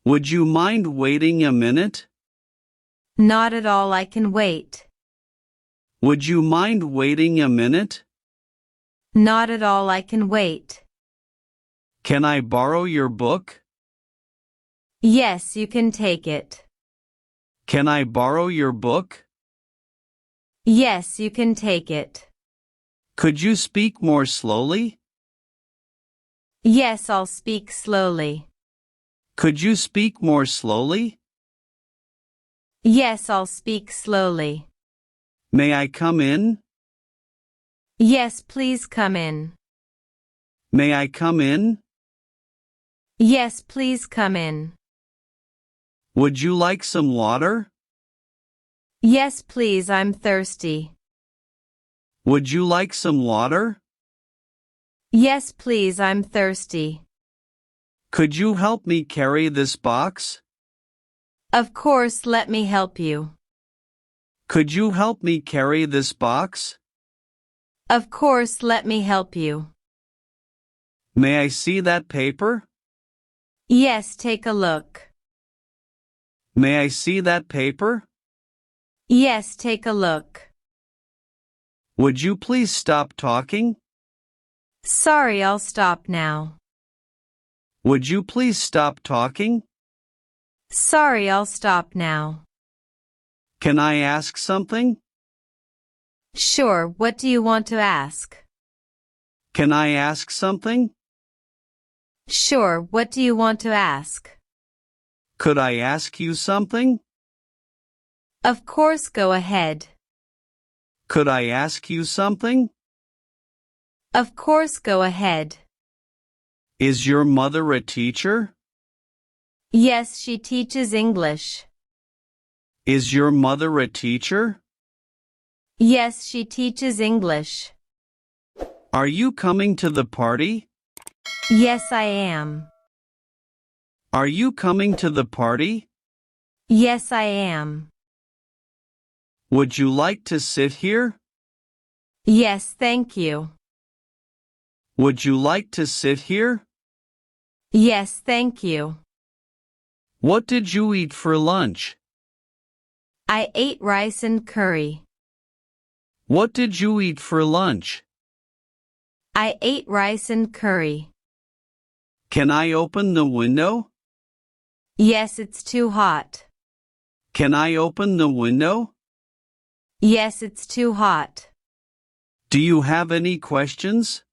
Would you mind waiting a minute? Not at all, I can wait. Would you mind waiting a minute? Not at all, I can wait. Can I borrow your book? Yes, you can take it. Can I borrow your book? Yes, you can take it. Could you speak more slowly? Yes, I'll speak slowly. Could you speak more slowly? Yes, I'll speak slowly. May I come in? Yes, please come in. May I come in? Yes, please come in. Would you like some water? Yes, please, I'm thirsty. Would you like some water? Yes, please, I'm thirsty. Could you help me carry this box? Of course, let me help you. Could you help me carry this box? Of course, let me help you. May I see that paper? Yes, take a look. May I see that paper? Yes, take a look. Would you please stop talking? Sorry, I'll stop now. Would you please stop talking? Sorry, I'll stop now. Can I ask something? Sure, what do you want to ask? Can I ask something? Sure, what do you want to ask? Could I ask you something? Of course, go ahead. Could I ask you something? Of course, go ahead. Is your mother a teacher? Yes, she teaches English. Is your mother a teacher? Yes, she teaches English. Are you coming to the party? Yes, I am. Are you coming to the party? Yes, I am. Would you like to sit here? Yes, thank you. Would you like to sit here? Yes, thank you. What did you eat for lunch? I ate rice and curry. What did you eat for lunch? I ate rice and curry. Can I open the window? Yes, it's too hot. Can I open the window? Yes, it's too hot. Do you have any questions?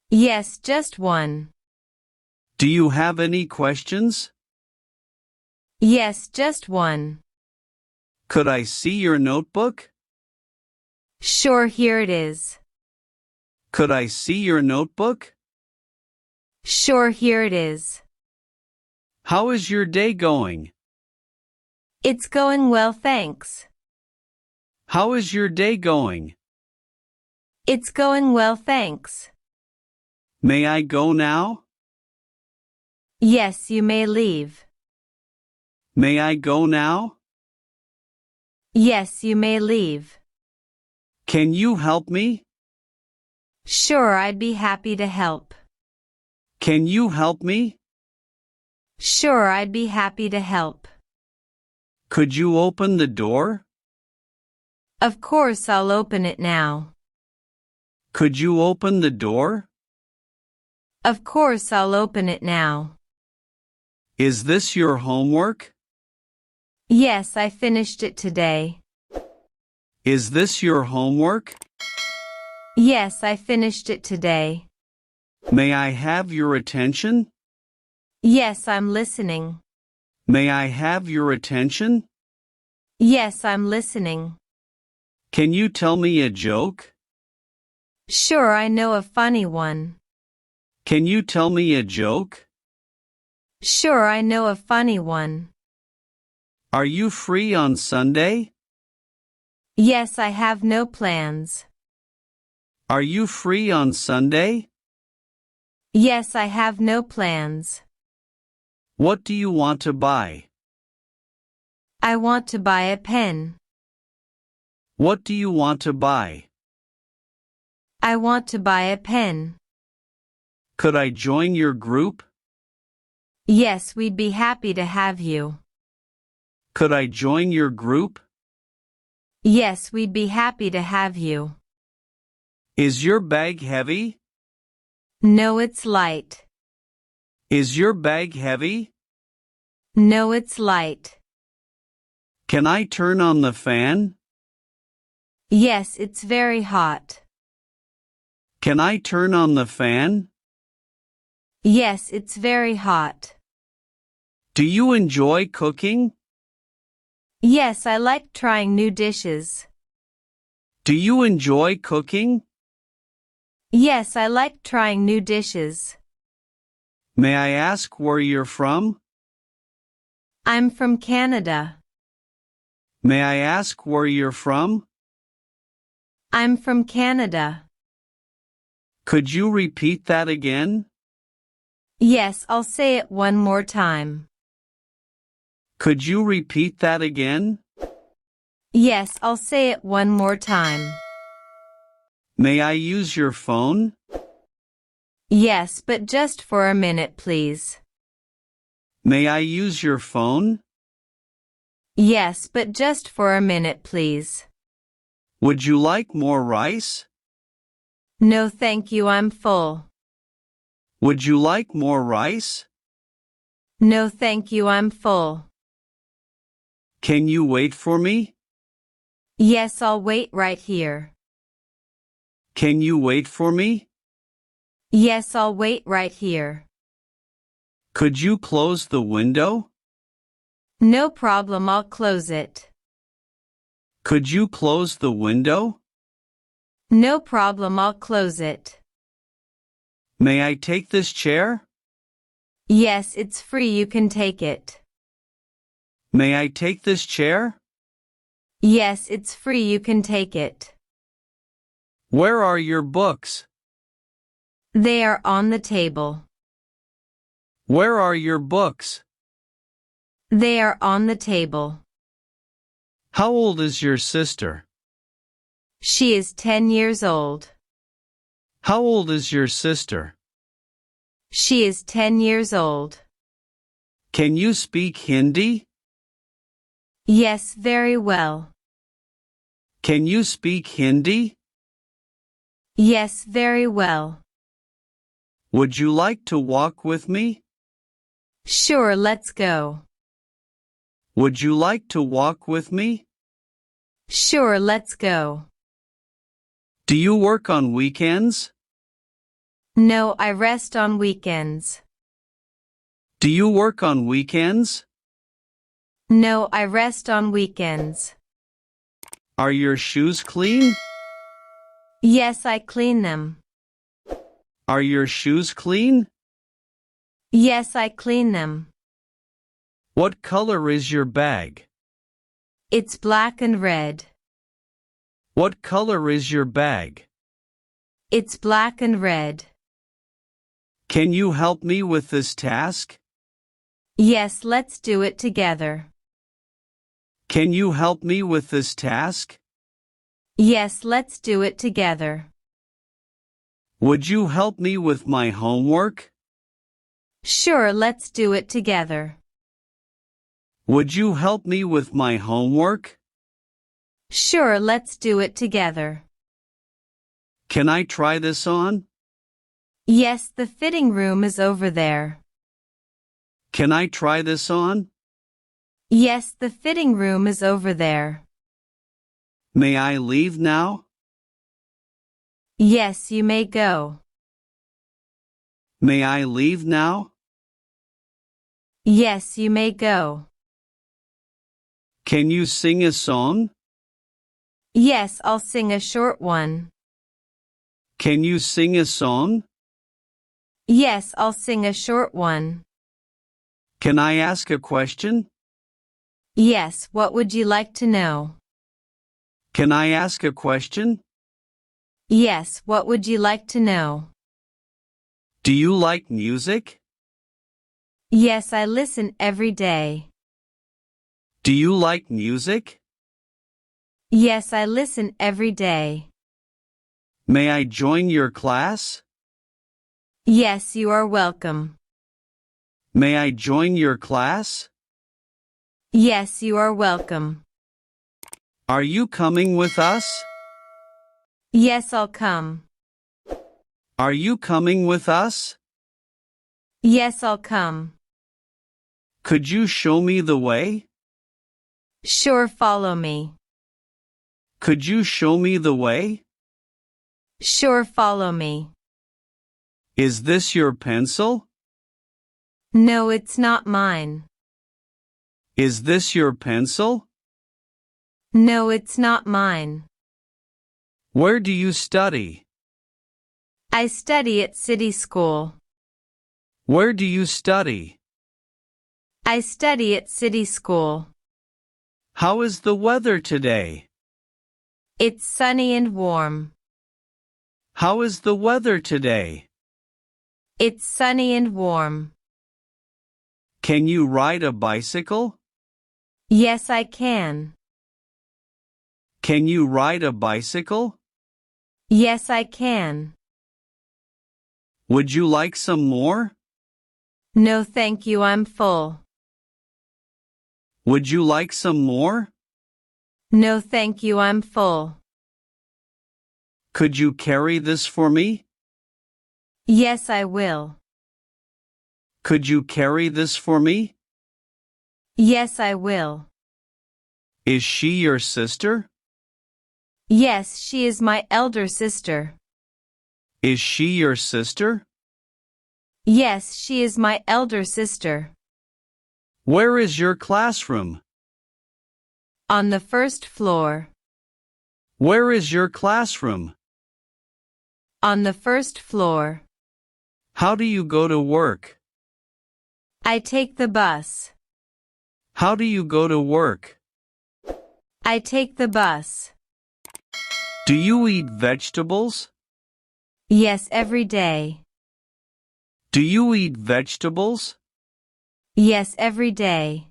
Yes, just one. Do you have any questions? Yes, just one. Could I see your notebook? Sure, here it is. Could I see your notebook? Sure, here it is. How is your day going? It's going well, thanks. How is your day going? It's going well, thanks. May I go now? Yes, you may leave. May I go now? Yes, you may leave. Can you help me? Sure, I'd be happy to help. Can you help me? Sure, I'd be happy to help. Could you open the door? Of course, I'll open it now. Could you open the door? Of course, I'll open it now. Is this your homework? Yes, I finished it today. Is this your homework? Yes, I finished it today. May I have your attention? Yes, I'm listening. May I have your attention? Yes, I'm listening. Can you tell me a joke? Sure, I know a funny one. Can you tell me a joke? Sure, I know a funny one. Are you free on Sunday? Yes, I have no plans. Are you free on Sunday? Yes, I have no plans. What do you want to buy? I want to buy a pen. What do you want to buy? I want to buy a pen. Could I join your group? Yes, we'd be happy to have you. Could I join your group? Yes, we'd be happy to have you. Is your bag heavy? No, it's light. Is your bag heavy? No, it's light. Can I turn on the fan? Yes, it's very hot. Can I turn on the fan? Yes, it's very hot. Do you enjoy cooking? Yes, I like trying new dishes. Do you enjoy cooking? Yes, I like trying new dishes. May I ask where you're from? I'm from Canada. May I ask where you're from? I'm from Canada. Could you repeat that again? Yes, I'll say it one more time. Could you repeat that again? Yes, I'll say it one more time. May I use your phone? Yes, but just for a minute, please. May I use your phone? Yes, but just for a minute, please. Would you like more rice? No, thank you, I'm full. Would you like more rice? No, thank you, I'm full. Can you wait for me? Yes, I'll wait right here. Can you wait for me? Yes, I'll wait right here. Could you close the window? No problem, I'll close it. Could you close the window? No problem, I'll close it. May I take this chair? Yes, it's free, you can take it. May I take this chair? Yes, it's free, you can take it. Where are your books? They are on the table. Where are your books? They are on the table. How old is your sister? She is 10 years old. How old is your sister? She is 10 years old. Can you speak Hindi? Yes, very well. Can you speak Hindi? Yes, very well. Would you like to walk with me? Sure, let's go. Would you like to walk with me? Sure, let's go. Do you work on weekends? No, I rest on weekends. Do you work on weekends? No, I rest on weekends. Are your shoes clean? Yes, I clean them. Are your shoes clean? Yes, I clean them. What color is your bag? It's black and red. What color is your bag? It's black and red. Can you help me with this task? Yes, let's do it together. Can you help me with this task? Yes, let's do it together. Would you help me with my homework? Sure, let's do it together. Would you help me with my homework? Sure, let's do it together. Can I try this on? Yes, the fitting room is over there. Can I try this on? Yes, the fitting room is over there. May I leave now? Yes, you may go. May I leave now? Yes, you may go. Can you sing a song? Yes, I'll sing a short one. Can you sing a song? Yes, I'll sing a short one. Can I ask a question? Yes, what would you like to know? Can I ask a question? Yes, what would you like to know? Do you like music? Yes, I listen every day. Do you like music? Yes, I listen every day. May I join your class? Yes, you are welcome. May I join your class? Yes, you are welcome. Are you coming with us? Yes, I'll come. Are you coming with us? Yes, I'll come. Could you show me the way? Sure, follow me. Could you show me the way? Sure, follow me. Is this your pencil? No, it's not mine. Is this your pencil? No, it's not mine. Where do you study? I study at City School. Where do you study? I study at City School. How is the weather today? It's sunny and warm. How is the weather today? It's sunny and warm. Can you ride a bicycle? Yes, I can. Can you ride a bicycle? Yes, I can. Would you like some more? No, thank you, I'm full. Would you like some more? No, thank you, I'm full. Could you carry this for me? Yes, I will. Could you carry this for me? Yes, I will. Is she your sister? Yes, she is my elder sister. Is she your sister? Yes, she is my elder sister. Where is your classroom? On the first floor. Where is your classroom? On the first floor. How do you go to work? I take the bus. How do you go to work? I take the bus. Do you eat vegetables? Yes, every day. Do you eat vegetables? Yes, every day.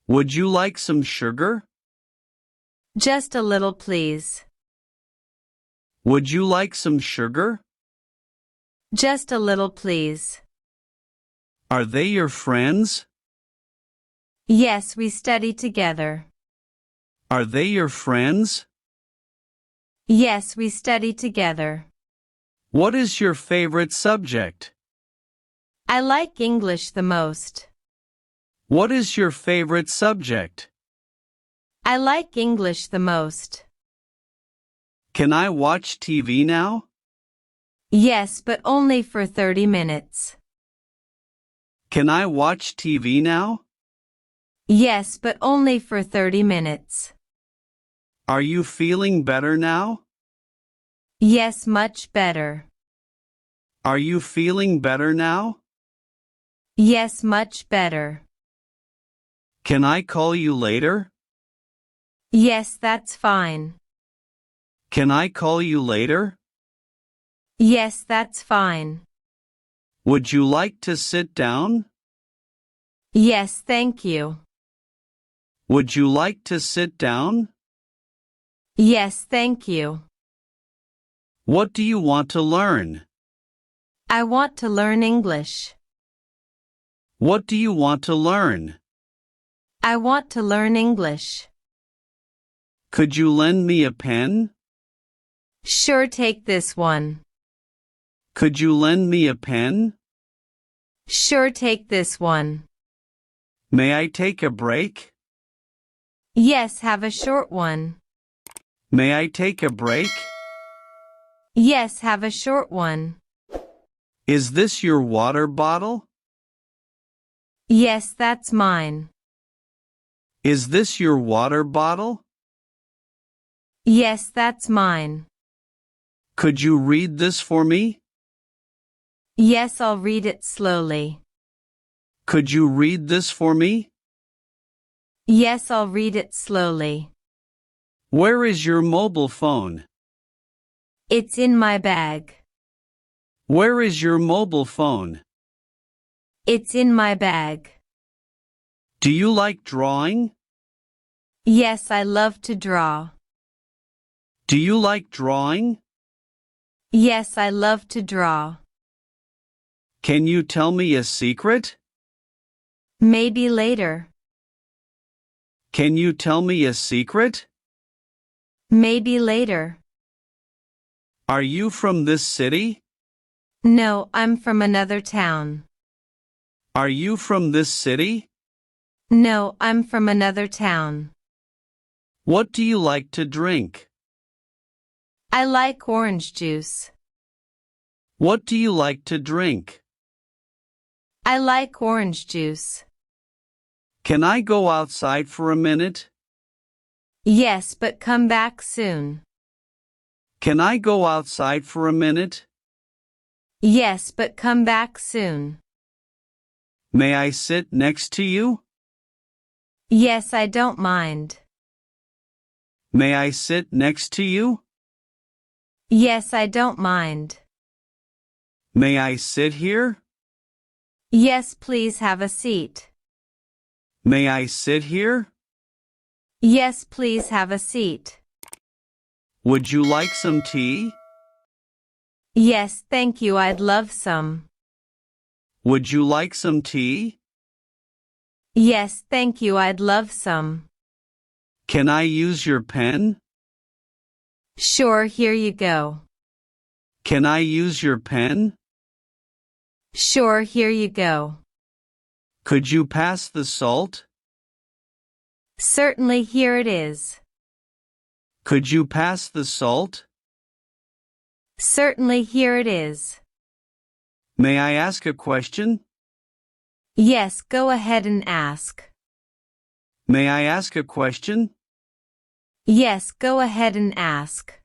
Would you like some sugar? Just a little, please. Would you like some sugar? Just a little, please. Are they your friends? Yes, we study together. Are they your friends? Yes, we study together. What is your favorite subject? I like English the most. What is your favorite subject? I like English the most. Can I watch TV now? Yes, but only for 30 minutes. Can I watch TV now? Yes, but only for 30 minutes. Are you feeling better now? Yes, much better. Are you feeling better now? Yes, much better. Can I call you later? Yes, that's fine. Can I call you later? Yes, that's fine. Would you like to sit down? Yes, thank you. Would you like to sit down? Yes, thank you. What do you want to learn? I want to learn English. What do you want to learn? I want to learn English. Could you lend me a pen? Sure, take this one. Could you lend me a pen? Sure, take this one. May I take a break? Yes, have a short one. May I take a break? Yes, have a short one. Is this your water bottle? Yes, that's mine. Is this your water bottle? Yes, that's mine. Could you read this for me? Yes, I'll read it slowly. Could you read this for me? Yes, I'll read it slowly. Where is your mobile phone? It's in my bag. Where is your mobile phone? It's in my bag. Do you like drawing? Yes, I love to draw. Do you like drawing? Yes, I love to draw. Can you tell me a secret? Maybe later. Can you tell me a secret? Maybe later. Are you from this city? No, I'm from another town. Are you from this city? No, I'm from another town. What do you like to drink? I like orange juice. What do you like to drink? I like orange juice. Can I go outside for a minute? Yes, but come back soon. Can I go outside for a minute? Yes, but come back soon. May I sit next to you? Yes, I don't mind. May I sit next to you? Yes, I don't mind. May I sit here? Yes, please have a seat. May I sit here? Yes, please have a seat. Would you like some tea? Yes, thank you, I'd love some. Would you like some tea? Yes, thank you, I'd love some. Can I use your pen? Sure, here you go. Can I use your pen? Sure, here you go. Could you pass the salt? Certainly, here it is. Could you pass the salt? Certainly, here it is. May I ask a question? Yes, go ahead and ask. May I ask a question? Yes, go ahead and ask.